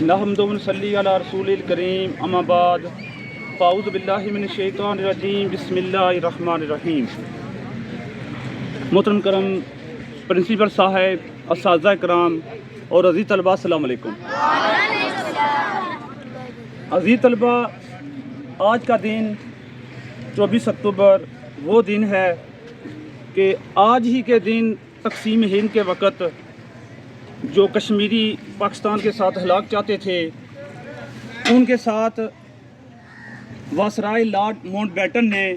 نحمدہ و نصلی علی رسول الکریم اما بعد فاعوذ باللہ من الشیطان الرجیم بسم اللہ الرحمن الرحیم۔ محترم کرم پرنسپل صاحب، اساتذہ کرام اور عزیز طلبہ، السلام علیکم۔ عزیز طلبہ، آج کا دن 24 اکتوبر وہ دن ہے کہ آج ہی کے دن تقسیم ہند کے وقت جو کشمیری پاکستان کے ساتھ ہلاک چاہتے تھے، ان کے ساتھ وائسرائے لارڈ ماؤنٹ بیٹن نے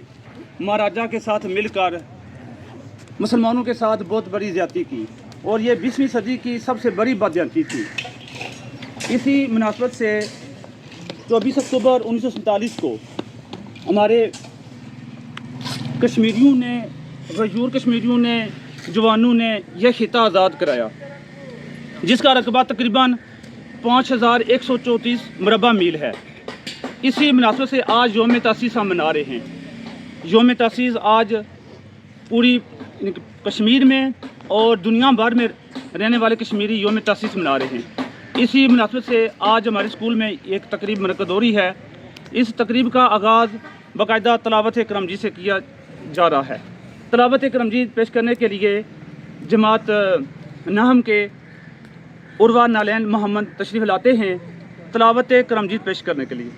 مہاراجہ کے ساتھ مل کر مسلمانوں کے ساتھ بہت بڑی زیادتی کی، اور یہ 20ویں صدی کی سب سے بڑی بدزیانتی تھی۔ اسی مناسبت سے 24 اکتوبر 1947 کو ہمارے کشمیریوں نے، غیور کشمیریوں نے، جوانوں نے یہ خطہ آزاد کرایا، جس کا رقبہ تقریباً 5134 مربع میل ہے۔ اسی مناسبت سے آج یوم تاسیس ہم منا رہے ہیں۔ یوم تاسیس آج پوری کشمیر میں اور دنیا بھر میں رہنے والے کشمیری یوم تاسیس منا رہے ہیں۔ اسی مناسبت سے آج ہمارے اسکول میں ایک تقریب منعقد ہو رہی ہے۔ اس تقریب کا آغاز باقاعدہ تلاوت کرمجید سے کیا جا رہا ہے۔ تلاوت کرمجید پیش کرنے کے لیے جماعت نہم کے عروہ نالین محمد تشریف لاتے ہیں تلاوت کرمجید پیش کرنے کے لیے۔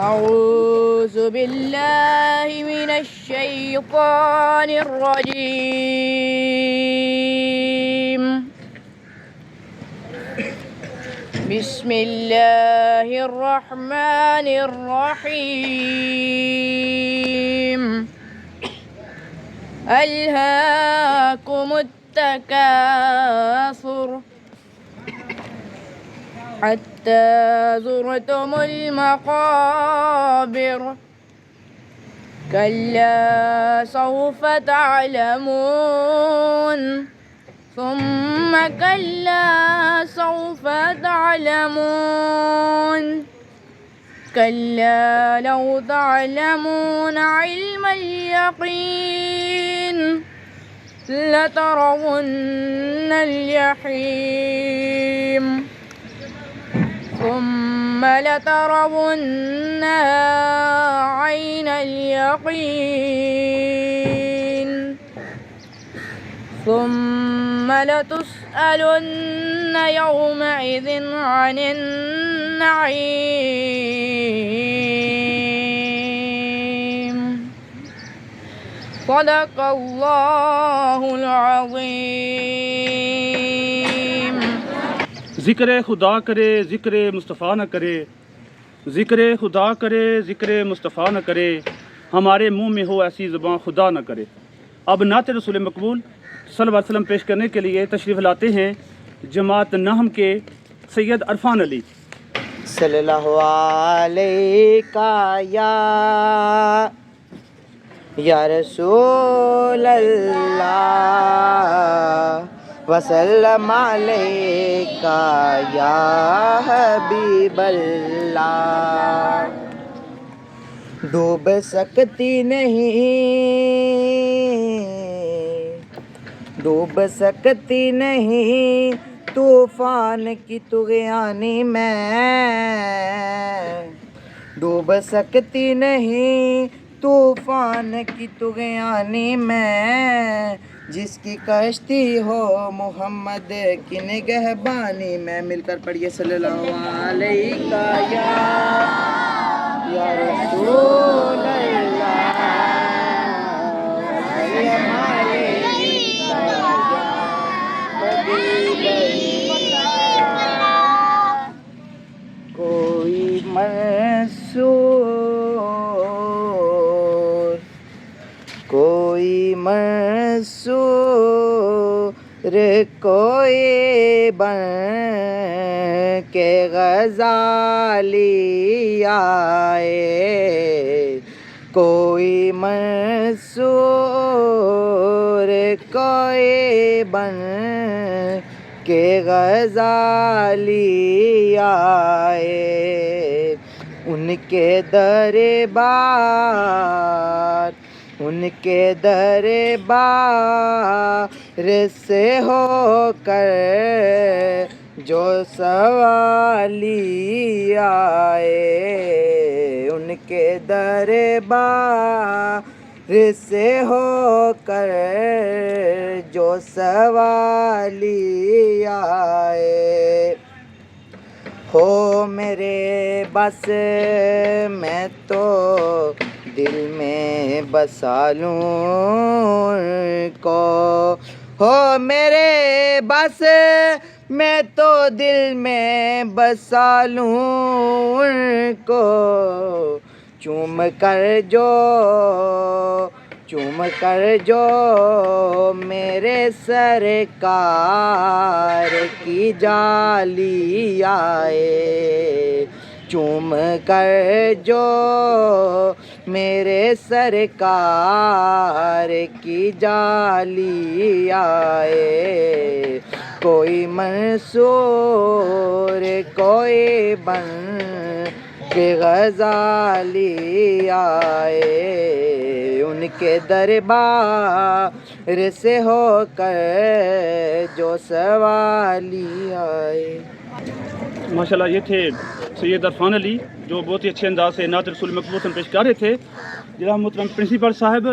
اعوذ باللہ من الشیطان الرجیم، بسم اللہ الرحمن الرحیم۔ الہاکم التکاثر حتی زرتم المقابر، کلا سوف تعلمون ثم كلا سوف تعلمون، كلا لو تعلمون علم اليقين لترون الجحيم ثم لترونها عين اليقين ثم لتسألن يومئذ عن النعيم۔ صدق اللہ العظیم۔ ذکر خدا کرے ذکر مصطفیٰ نہ کرے، ذکر خدا کرے ذکر مصطفیٰ نہ کرے، ہمارے منہ میں ہو ایسی زبان خدا نہ کرے۔ اب نعت رسول مقبول صلی اللہ علیہ وسلم پیش کرنے کے لیے تشریف لاتے ہیں جماعت نہم کے سید عرفان علی۔ صلی اللہ علیہ یا رسول اللہ، وسلم علیک یا حبیب اللہ۔ ڈوب سکتی نہیں، ڈوب سکتی نہیں طوفان کی طغیانی میں، ڈوب سکتی نہیں طوفان کی طغیانی میں، جس کی کشتی ہو محمد کی نگہبانی میں۔ مل کر پڑھیے صلی اللہ علیہ یا رسول اللہ، وسلم علیک یا حبیب اللہ۔ کوئی منصور، کوئی منصور، کوئی بن کے غزالی آئے، کوئی منصور، کوئی بن کے غزالی آئے، ان کے دربار، ان کے دربار سے ہو کر جو سوالی آئے، ان کے دربار سے ہو کر جو سوالی آئے، ہو میرے بس میں تو دل میں بسا لوں ان کو، ہو میرے بس میں تو دل میں بسا لوں ان کو، چوم کر جو میرے سرکار کی جالی آئے، چوم کر جو میرے سرکار کی جالی آئے، کوئی منصور کوئی بن کے غزالی آئے، ان کے دربار سے ہو کر جو سوالی آئے۔ ماشاءاللہ یہ تھے سید عرفان علی جو بہت ہی اچھے انداز سے نعت رسول مقبول پیش کر رہے تھے۔ جناب محترم پرنسپل صاحب،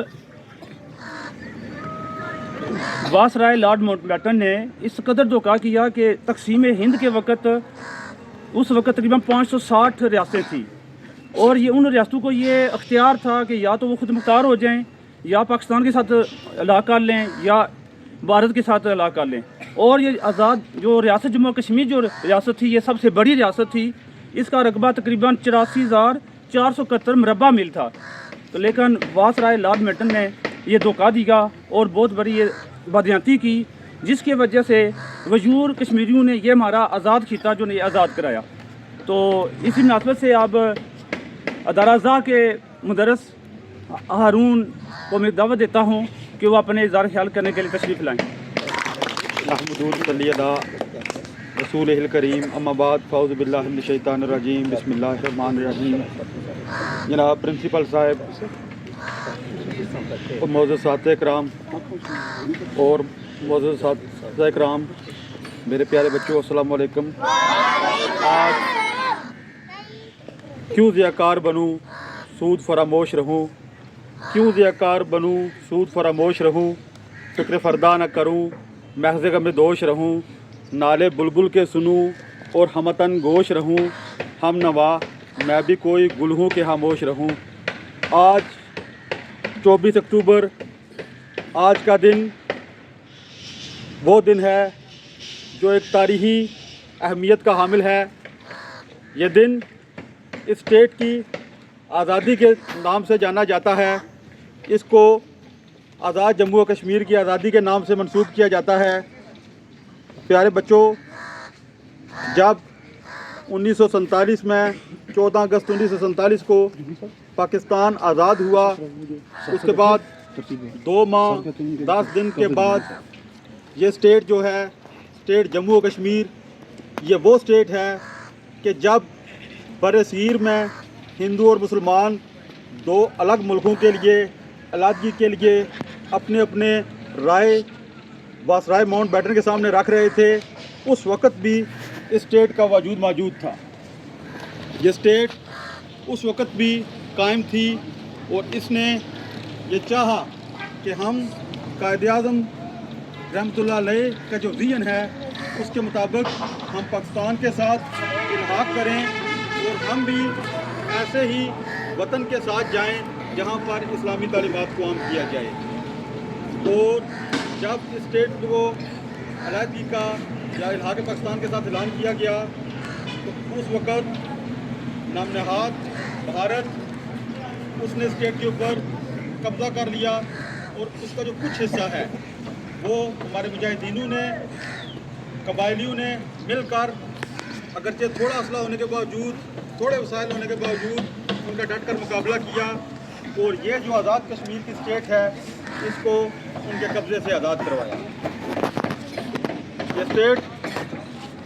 وائسرائے لارڈ ماؤنٹ بیٹن نے اس قدر دھوکہ کیا کہ تقسیم ہند کے وقت اس وقت تقریباً 560 ریاستیں تھیں، اور یہ ان ریاستوں کو یہ اختیار تھا کہ یا تو وہ خود مختار ہو جائیں، یا پاکستان کے ساتھ الحاق کر لیں، یا بھارت کے ساتھ الحاق کر لیں۔ اور یہ آزاد جو ریاست جموں کشمیر جو ریاست تھی، یہ سب سے بڑی ریاست تھی، اس کا رقبہ تقریباً 84,471 مربع میل تھا۔ تو لیکن وائسرائے لارڈ بیٹن نے یہ دھوکہ دیا اور بہت بڑی یہ بدیانتی کی، جس کی وجہ سے غیور کشمیریوں نے یہ ہمارا آزاد خطہ جو نے آزاد کرایا۔ تو اسی مناسبت سے اب ادارہ اعضاء کے مدرس ہارون کو میں دعوت دیتا ہوں کہ وہ اپنے اظہار خیال کرنے کے لیے تشریف لائیں۔ نحمدہ صلی علی رسول الکریم، اما بعد، فاعوذ باللہ من الشیطان الرجیم، بسم اللہ الرحمن الرحیم۔ جناب پرنسپل صاحب اور معزز اساتذہ کرام اور معزز اساتذہ کرام، میرے پیارے بچوں، السلام علیکم۔ آج کیوں ضیاءکار بنوں سود فراموش رہوں، کیوں ضیاءکار بنوں سود فراموش رہوں، فکر فردا نہ کروں محض غم دوش رہوں، نالے بلبل کے سنوں اور ہمتن گوش رہوں، ہم نوا میں بھی کوئی گل ہوں کہ خاموش رہوں۔ آج 24 اکتوبر، آج کا دن وہ دن ہے جو ایک تاریخی اہمیت کا حامل ہے۔ یہ دن اسٹیٹ کی آزادی کے نام سے جانا جاتا ہے، اس کو آزاد جموں و کشمیر کی آزادی کے نام سے منسوب کیا جاتا ہے۔ پیارے بچوں، جب 1947 میں 14 اگست 1947 کو پاکستان آزاد ہوا، اس کے بعد 2 ماہ 10 دن کے بعد یہ اسٹیٹ جو ہے، اسٹیٹ جموں و کشمیر، یہ وہ اسٹیٹ ہے کہ جب برصغیر میں ہندو اور مسلمان 2 الگ ملکوں کے لیے علیحدگی کے لیے اپنے اپنے رائے وائسرائے ماؤنٹ بیٹن کے سامنے رکھ رہے تھے، اس وقت بھی اسٹیٹ کا وجود موجود تھا۔ یہ اسٹیٹ اس وقت بھی قائم تھی، اور اس نے یہ چاہا کہ ہم قائد اعظم رحمۃ اللہ علیہ کا جو ویژن ہے اس کے مطابق ہم پاکستان کے ساتھ الحاق کریں، اور ہم بھی ایسے ہی وطن کے ساتھ جائیں جہاں پر اسلامی تعلیمات کو عام کیا جائے۔ اور جب اسٹیٹ کو علیحدگی کا یا الحاق پاکستان کے ساتھ اعلان کیا گیا، تو اس وقت نام نہاد بھارت اس نے اسٹیٹ کے اوپر قبضہ کر لیا، اور اس کا جو کچھ حصہ ہے وہ ہمارے مجاہدینوں نے، قبائلیوں نے مل کر، اگرچہ تھوڑا اسلحہ ہونے کے باوجود، تھوڑے وسائل ہونے کے باوجود ان کا ڈٹ کر مقابلہ کیا، اور یہ جو آزاد کشمیر کی اسٹیٹ ہے اس کو ان کے قبضے سے آزاد کروایا۔ یہ اسٹیٹ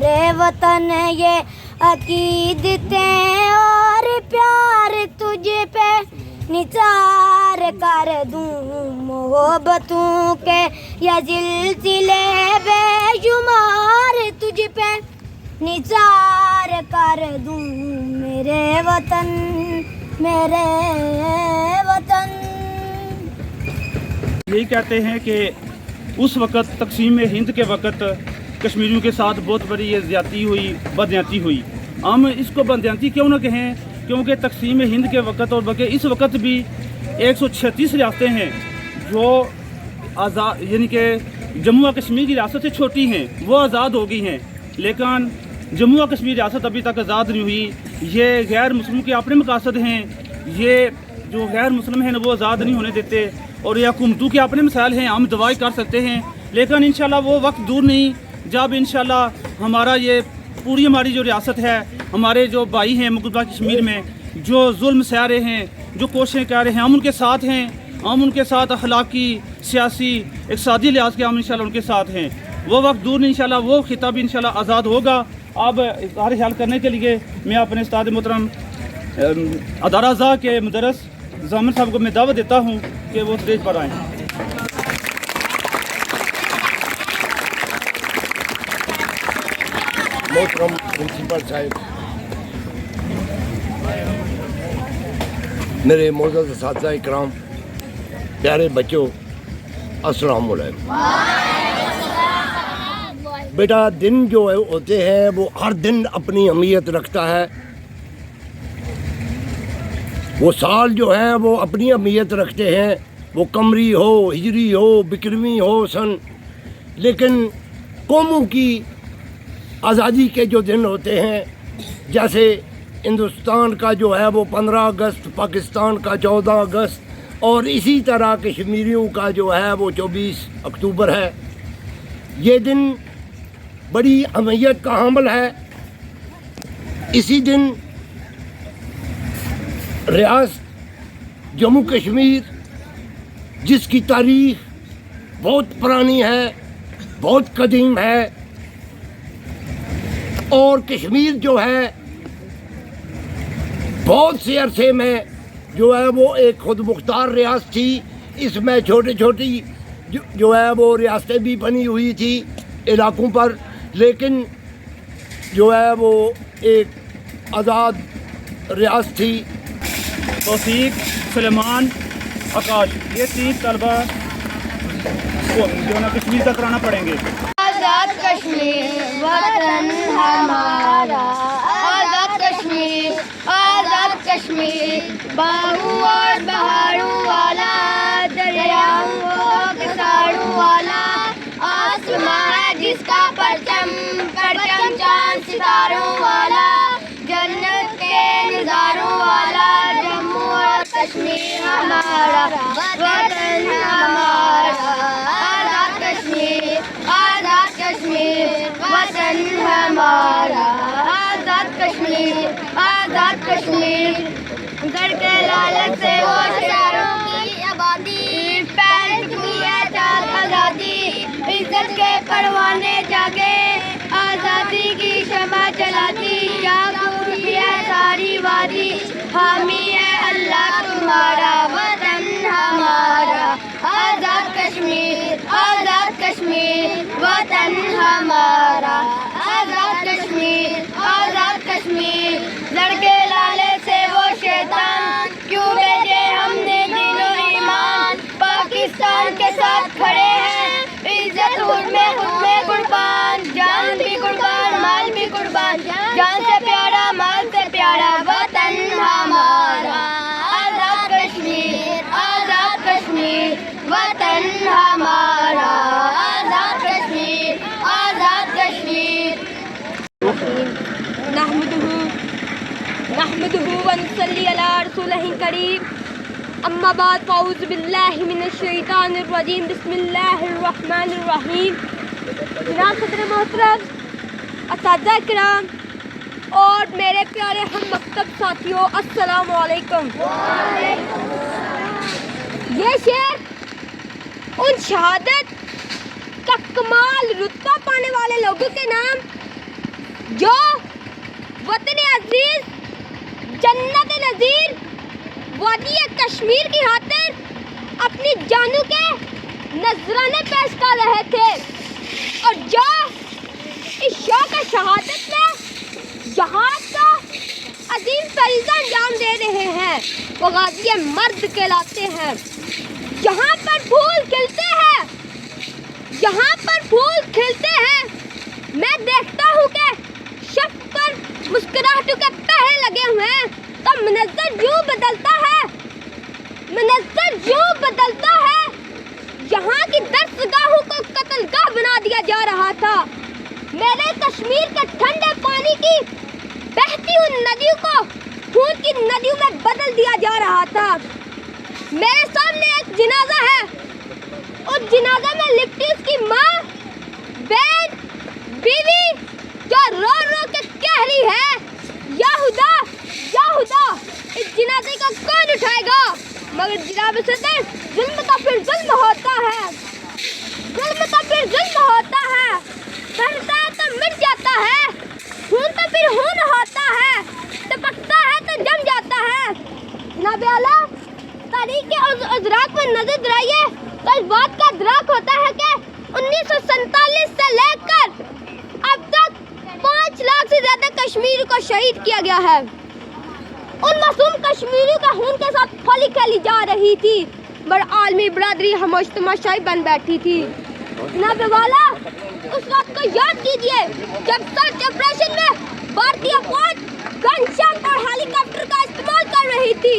میرے وطن یہ عقیدتیں اور پیار تجھ پہ نثار کر دوں محبتوں کے یا سلسلے بے شمار تجھ پہ نثار کر دوں میرے وطن میرے وطن. یہی کہتے ہیں کہ اس وقت تقسیم ہند کے وقت کشمیریوں کے ساتھ بہت بڑی یہ زیادتی ہوئی، بدنیاتی ہوئی. ہم اس کو بدنیاتی کیوں نہ کہیں، کیونکہ تقسیم ہند کے وقت اور بلکہ اس وقت بھی 136 ریاستیں ہیں جو آزاد، یعنی کہ جموں و کشمیر کی ریاست سے چھوٹی ہیں، وہ آزاد ہو گئی ہیں، لیکن جموں و کشمیر ریاست ابھی تک آزاد نہیں ہوئی. یہ غیر مسلموں کے اپنے مقاصد ہیں، یہ جو غیر مسلم ہیں وہ آزاد نہیں ہونے دیتے، اور یہ حکومتوں کے اپنے مسائل ہیں. ہم دعائی کر سکتے ہیں لیکن انشاءاللہ وہ وقت دور نہیں جب انشاءاللہ ہمارا یہ پوری ہماری جو ریاست ہے، ہمارے جو بھائی ہیں مقبوضہ کشمیر میں جو ظلم سہ رہے ہیں، جو کوششیں کر رہے ہیں، ہم ان کے ساتھ ہیں. ہم ان کے ساتھ اخلاقی، سیاسی، اقتصادی لحاظ کے ہم انشاءاللہ ان کے ساتھ ہیں. وہ وقت دور نہیں، انشاءاللہ وہ خطہ بھی انشاءاللہ آزاد ہوگا. اب اظہار خیال کرنے کے لیے میں اپنے استاد محترم ادارہ اعضاء کے مدرس ضامن صاحب کو میں دعوت دیتا ہوں کہ وہ اسٹیج پر آئیں. محترم پرنسپل صاحب، میرے معزز اساتذہ اکرام، پیارے بچوں، السلام علیکم. بیٹا دن جو ہوتے ہیں وہ ہر دن اپنی اہمیت رکھتا ہے، وہ سال جو ہے وہ اپنی اہمیت رکھتے ہیں، وہ قمری ہو، ہجری ہو، بکرمی ہو سن. لیکن قوموں کی آزادی کے جو دن ہوتے ہیں، جیسے ہندوستان کا جو ہے وہ 15 اگست، پاکستان کا 14 اگست، اور اسی طرح کشمیریوں کا جو ہے وہ 24 اکتوبر ہے. یہ دن بڑی اہمیت کا حامل ہے. اسی دن ریاست جموں کشمیر، جس کی تاریخ بہت پرانی ہے، بہت قدیم ہے، اور کشمیر جو ہے بہت سے عرصے میں جو ہے وہ ایک خود مختار ریاست تھی. اس میں چھوٹی چھوٹی جو ہے وہ ریاستیں بھی بنی ہوئی تھی علاقوں پر، لیکن جو ہے وہ ایک آزاد ریاست تھی. توفیق، سلیمان، آکاش، یہ 3 طلبہ کو جو ہے نا کشمیر کا کرانا پڑیں گے. آزاد کشمیر وطن ہمارا، آزاد کشمیر، آزاد کشمیر، باہوں اور بہاروں والا، دریاؤں اور کساروں والا، آسماں ہے جس کا پرچم پرچم چاند ستاروں والا، جنت کے نظاروں والا، جموں اور کشمیر ہمارا وطن ہمارا، آزاد کشمیر، آزاد کشمیر وطن ہمارا، آزاد کشمیر، آزاد کشمیر. گھر کے لالچ سے ہوشیاروں کی آبادی، پہل چکی ہے چاند آزادی، عزت کے پروانے جاگے، آزادی کی شمع جلاتی، جاگ اٹھی ہے ساری وادی، حامی ہے اللہ تمہارا وطن ہمارا، آزاد کشمیر، آزاد کشمیر وطن ہمارا، آزاد کشمیر، آزاد کشمیر. لڑکے لالے سے وہ شیطان کیوں بھیجے ہم نے دین و ایمان، پاکستان کے ساتھ کھڑے ہیں، عزت خود میں قربان، جان بھی قربان، مال بھی قربان، جان سے پیارا مال سے پیارا وطن ہمارا، آزاد کشمیر، آزاد کشمیر وطن ہمارا، آزاد کشمیر، آزاد کشمیر. نحمده ونصلي على رسوله الكريم، اما بعد فاعوذ باللہ من الشیطان الرجیم، بسم اللہ الرحمن الرحیم. جناب صدر محترم، اساتذہ کرام اور میرے پیارے ہم مکتب ساتھیوں، السلام علیکم. یہ شعر ان شہادت کا کمال رتبہ پانے والے لوگوں کے نام جو وطن عزیز جنت نظیر وادی کشمیر کی خاطر اپنی جانوں کے نذرانے پیش کر رہے تھے اور جو اس شوق شہادت میں جہاد کا عظیم فریضہ انجام دے رہے ہیں وہ غازی مرد کہلاتے ہیں. جہاں پر پھول کھلتے ہیں جہاں پر پھول کھلتے ہیں میں دیکھتا ہوں کہ شب پر مسکراہٹوں کے پہرے لگے ہوئے ہیں تو منظر یوں بدلتا ہے یہاں کی درسگاہوں کو قتل گاہ بنا دیا جا رہا تھا. میرے کشمیر کے ٹھنڈے پانی کی بہتی ہوئی ندیوں کو خون کی ندیوں میں بدل دیا جا رہا تھا. میرے سامنے ایک جنازہ ہے اس جنازہ میں لپٹی اس کی ماں بہن بیوی جو رو رو کے کہہ رہی ہے یا خدا اس جنازے کو کون اٹھائے گا. مگر جناب صدر ظلم کا پھر ظلم ہوتا ہے بڑھتا ہے تو مٹ جاتا ہے خون تو پھر خون ہوتا ہے ٹپکتا ہے تو جم جاتا ہے. جناب اعلیٰ تاریخ کے ازراق میں نظر درائیے تو اس بات کا ادراک ہوتا ہے کہ 1947 سے لے کر اب تک 5 لاکھ سے زیادہ کشمیری کو شہید کیا گیا ہے. ان معصوم کشمیریوں کے خون کے ساتھ ہولی کھیلی جا رہی تھی بڑا عالمی برادری خاموش تماشائی بن بیٹھی تھی. جناب والا اس وقت کو یاد کیجئے جب سرچ آپریشن میں بھارتی فوج گن شپ اور ہیلی کاپٹر کا استعمال کر رہی تھی.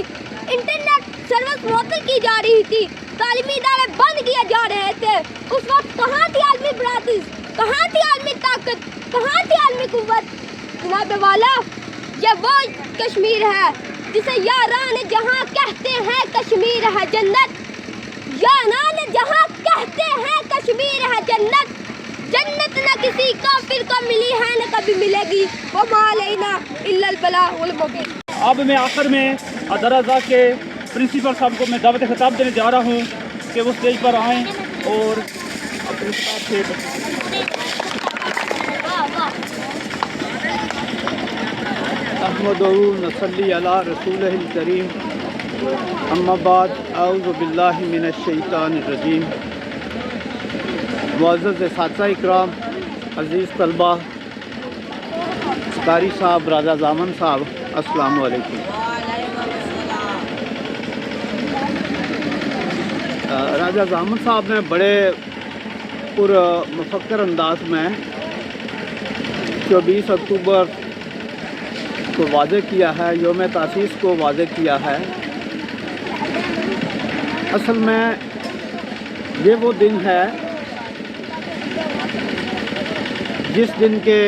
انٹرنیٹ سروس معطل کی جا رہی تھی. تعلیمی ادارے بند کیے جا رہے تھے. اس وقت کہاں تھی عالمی برادری, کہاں تھی عالمی طاقت, کہاں تھی عالمی قوت. جناب والا یہ وہ کشمیر ہے جسے یاران جہاں کہتے ہیں کشمیر ہے جنت. یاران جہاں کہتے ہیں کشمیر ہے جنت. جنت نہ کسی کافر کو ملی ہے نہ کبھی ملے گی. وما علینا الا البلاغ المبین. اب میں آخر میں ادرازہ کے پرنسپل صاحب کو میں دعوت خطاب دینے جا رہا ہوں کہ وہ اسٹیج پر آئیں اور اپنے ساتھ سے احمد نصلی علی رسول الکریم. اما بعد اعوذ باللہ من الشیطان الرجیم. معزز اساتذہ اکرام, عزیز طلبہ, قاری صاحب, راجہ زامن صاحب, السلام علیکم. راجہ زامن صاحب نے بڑے پر مفکر انداز میں 24 اکتوبر کو واضح کیا ہے, یوم تاسیس کو واضح کیا ہے. اصل میں یہ وہ دن ہے جس دن کے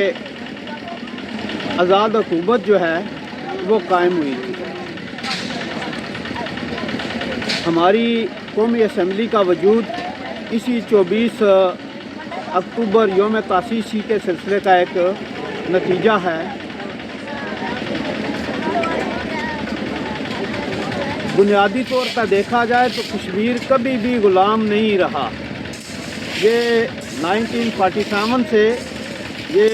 آزاد حکومت جو ہے وہ قائم ہوئی تھی. ہماری قومی اسمبلی کا وجود اسی 24 اکتوبر یوم تاسیس کے سلسلے کا ایک نتیجہ ہے. بنیادی طور پر دیکھا جائے تو کشمیر کبھی بھی غلام نہیں رہا. یہ 1947 سے یہ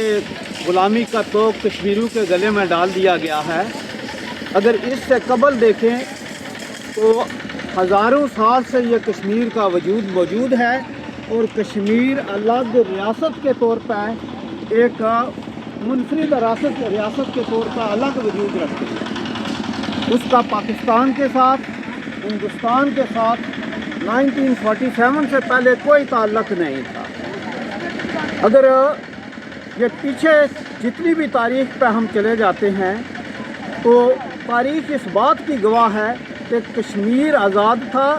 غلامی کا طوق کشمیریوں کے گلے میں ڈال دیا گیا ہے. اگر اس سے قبل دیکھیں تو ہزاروں سال سے یہ کشمیر کا وجود موجود ہے اور کشمیر الگ ریاست کے طور پر ایک منفرد ریاست کے طور پر الگ وجود رکھتی ہے. اس کا پاکستان کے ساتھ, ہندوستان کے ساتھ 1947 سے پہلے کوئی تعلق نہیں تھا. اگر یہ پیچھے جتنی بھی تاریخ پہ ہم چلے جاتے ہیں تو تاریخ اس بات کی گواہ ہے کہ کشمیر آزاد تھا,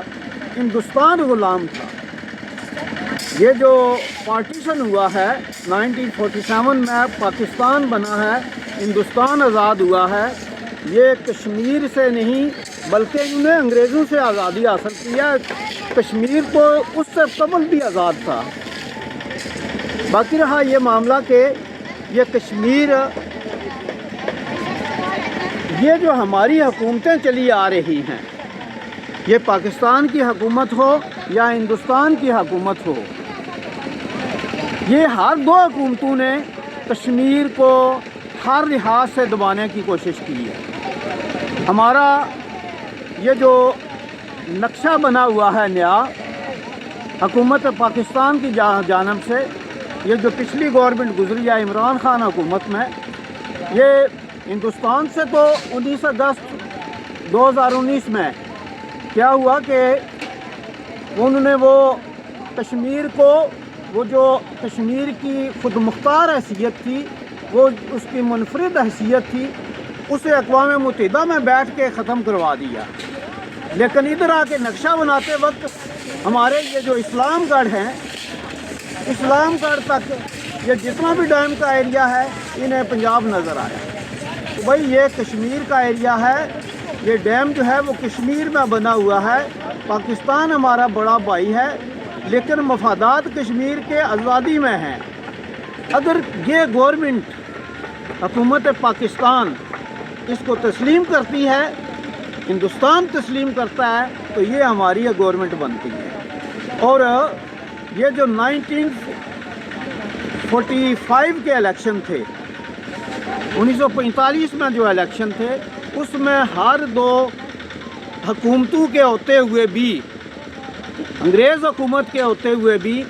ہندوستان غلام تھا. یہ جو پارٹیشن ہوا ہے 1947 میں, پاکستان بنا ہے, ہندوستان آزاد ہوا ہے, یہ کشمیر سے نہیں بلکہ انہیں انگریزوں سے آزادی حاصل کی ہے. کشمیر تو اس سے قبل بھی آزاد تھا. باقی رہا یہ معاملہ کہ یہ کشمیر, یہ جو ہماری حکومتیں چلی آ رہی ہیں, یہ پاکستان کی حکومت ہو یا ہندوستان کی حکومت ہو, یہ ہر دو حکومتوں نے کشمیر کو ہر لحاظ سے دبانے کی کوشش کی ہے۔ ہمارا یہ جو نقشہ بنا ہوا ہے نیا حکومت پاکستان کی جانب سے، یہ جو پچھلی گورنمنٹ گزری ہے عمران خان حکومت میں، یہ ہندوستان سے تو 19 اگست 2019 میں کیا ہوا کہ انہوں نے وہ کشمیر کو، وہ جو کشمیر کی خود مختار حیثیت تھی، وہ اس کی منفرد حیثیت تھی، اسے اقوام متحدہ میں بیٹھ کے ختم کروا دیا۔ لیکن ادھر آ کے نقشہ بناتے وقت ہمارے یہ جو اسلام گڑھ ہیں، اسلام گڑھ تک یہ جتنا بھی ڈیم کا ایریا ہے انہیں پنجاب نظر آیا۔ تو بھائی یہ کشمیر کا ایریا ہے، یہ ڈیم جو ہے وہ کشمیر میں بنا ہوا ہے، پاکستان ہمارا بڑا بھائی ہے، لیکن مفادات کشمیر کے آزادی میں ہیں۔ اگر یہ گورنمنٹ حکومت پاکستان اس کو تسلیم کرتی ہے، ہندوستان تسلیم کرتا ہے، تو یہ ہماری گورنمنٹ بنتی ہے۔ اور یہ جو 1945 کے الیکشن تھے، 1945 میں جو الیکشن تھے، اس میں ہر دو حکومتوں کے ہوتے ہوئے بھی، انگریز حکومت کے ہوتے ہوئے بھی،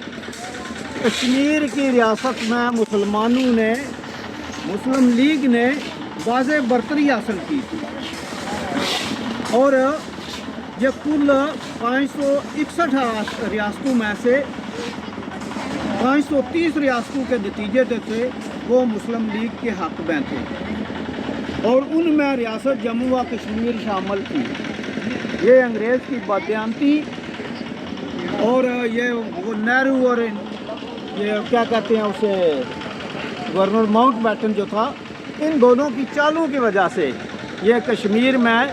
کشمیر کی ریاست میں مسلمانوں نے، مسلم لیگ نے واضح برتری حاصل کی تھی، اور یہ کل 561 ریاستوں میں سے 530 ریاستوں کے نتیجے تھے وہ مسلم لیگ کے حق میں تھے، اور ان میں ریاست جموں و کشمیر شامل تھی۔ یہ انگریز کی بددیانتی اور یہ وہ نہرو اور یہ کیا کہتے ہیں اسے گورنر ماؤنٹ بیٹن جو تھا، ان دونوں کی چالوں کی وجہ سے یہ کشمیر میں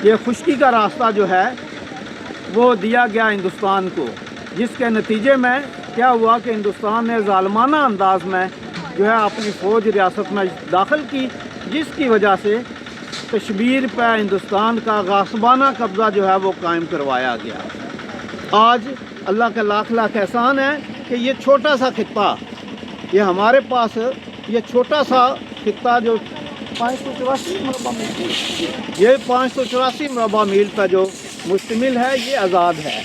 یہ خشکی کا راستہ جو ہے وہ دیا گیا ہندوستان کو، جس کے نتیجے میں کیا ہوا کہ ہندوستان نے ظالمانہ انداز میں جو ہے اپنی فوج ریاست میں داخل کی، جس کی وجہ سے کشمیر پہ ہندوستان کا غاصبانہ قبضہ جو ہے وہ قائم کروایا گیا۔ آج اللہ کا لاکھ لاکھ احسان ہے کہ یہ چھوٹا سا خطہ، یہ ہمارے پاس یہ چھوٹا سا خطہ جو 584 مربع میل، یہ 584 مربع میل پر جو مشتمل ہے، یہ آزاد ہے۔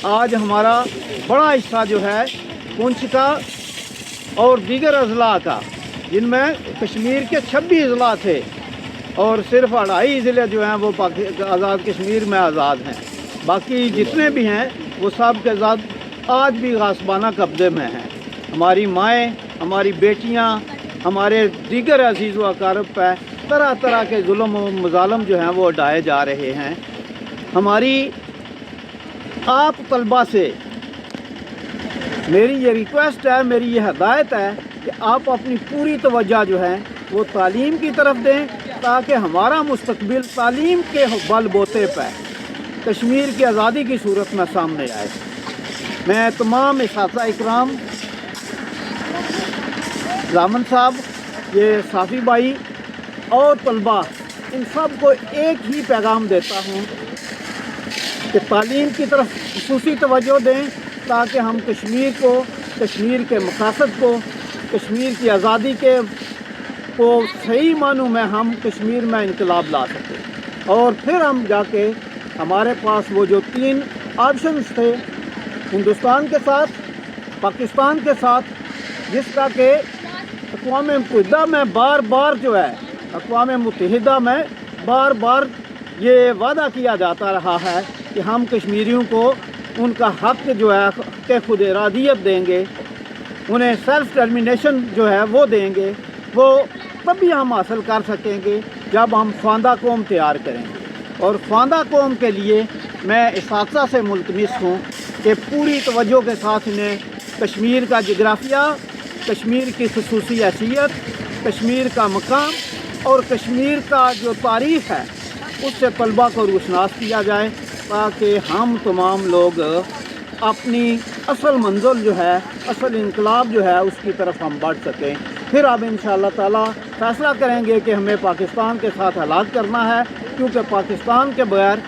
آج ہمارا بڑا حصہ جو ہے پونچھ کا اور دیگر اضلاع کا، جن میں کشمیر کے 26 اضلاع تھے اور صرف 2.5 ضلع جو ہیں وہ آزاد کشمیر میں آزاد ہیں، باقی جتنے بھی ہیں وہ سب کے ساتھ آج بھی غاصبانہ قبضے میں ہیں۔ ہماری مائیں، ہماری بیٹیاں، ہمارے دیگر عزیز و اقارب پہ طرح طرح کے ظلم و مظالم جو ہیں وہ ڈھائے جا رہے ہیں۔ ہماری آپ طلبہ سے میری یہ ریکویسٹ ہے، میری یہ ہدایت ہے کہ آپ اپنی پوری توجہ جو ہے وہ تعلیم کی طرف دیں، تاکہ ہمارا مستقبل تعلیم کے بل بوتے پہ کشمیر کی آزادی کی صورت میں سامنے آئے۔ میں تمام اساتذہ اکرام، زامن صاحب، یہ صافی بھائی اور طلبہ، ان سب کو ایک ہی پیغام دیتا ہوں کہ تعلیم کی طرف خصوصی توجہ دیں، تاکہ ہم کشمیر کو، کشمیر کے مقاصد کو، کشمیر کی آزادی کو صحیح معنوں میں ہم کشمیر میں انقلاب لا سکیں، اور پھر ہم جا کے ہمارے پاس وہ جو 3 آپشنز تھے ہندوستان کے ساتھ، پاکستان کے ساتھ، جس کا کہ اقوام متحدہ میں بار بار جو ہے، اقوام متحدہ میں بار بار یہ وعدہ کیا جاتا رہا ہے کہ ہم کشمیریوں کو ان کا حق جو ہے کہ خود ارادیت دیں گے، انہیں سیلف ٹرمینیشن جو ہے وہ دیں گے، وہ تبھی ہم حاصل کر سکیں گے جب ہم خواندہ قوم تیار کریں گے۔ اور خواندہ قوم کے لیے میں اساتذہ سے ملتمس ہوں کہ پوری توجہ کے ساتھ انہیں کشمیر کا جغرافیہ، کشمیر کی خصوصی حیثیت، کشمیر کا مقام اور کشمیر کا جو تاریخ ہے اس سے طلبہ کو روشناس کیا جائے، تاکہ ہم تمام لوگ اپنی اصل منزل جو ہے، اصل انقلاب جو ہے، اس کی طرف ہم بڑھ سکیں۔ پھر اب انشاءاللہ تعالیٰ فیصلہ کریں گے کہ ہمیں پاکستان کے ساتھ ہلاک کرنا ہے، کیونکہ پاکستان کے بغیر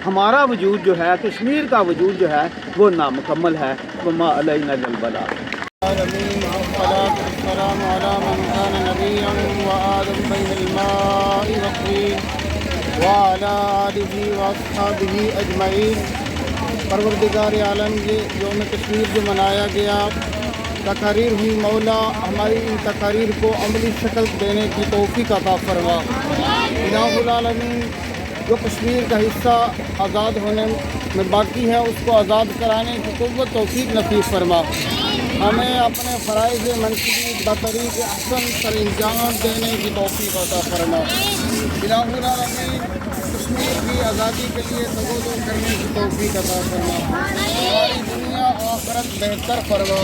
ہمارا وجود جو ہے، کشمیر کا وجود جو ہے وہ نامکمل ہے۔ وما علینا الا البلاغ۔ والصلاة والسلام على من كان نبيا وآدم بين الماء والطين وعلى آله وأصحابه أجمعين. پروردگار عالم، یہ یوم کشمیر جو منایا گیا، تقاریر ہوئی، مولا ہماری ان تقاریر کو عملی شکل دینے کی توفیق عطا فرما. الہ العالمین، جو کشمیر کا حصہ آزاد ہونے میں باقی ہے اس کو آزاد کرانے کی قوت توفیق نصیب فرما. ہمیں اپنے فرائض منصبی بطریق احسن سر انجام دینے کی توفیق عطا فرما. الہ العالمین، کشمیر کی آزادی کے لیے تغوّل کرنے کی توفیق عطا فرما. ہماری دنیا آخرت بہتر فرما.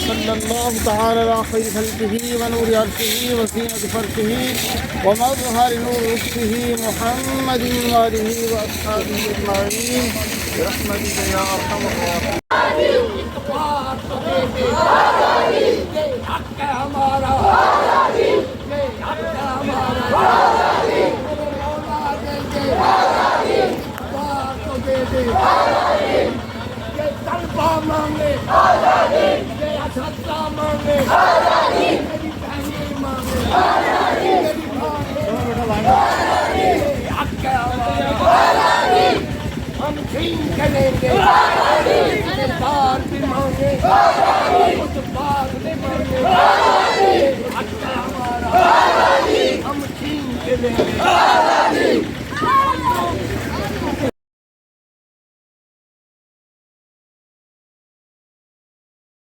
صلی اللہ تعالی علی خیر خلقہ ونور عرشہ وزینۃ فرشہ ومظہر نور رشدہ محمد وآلہ وأصحابہ اجمعین برحمتک یا ارحم الراحمین. ہم چھین کے لیں گے اقتدار بھی مانگے اتباع بھی مانگے حق ہے ہمارا ہم چھین کے لیں گے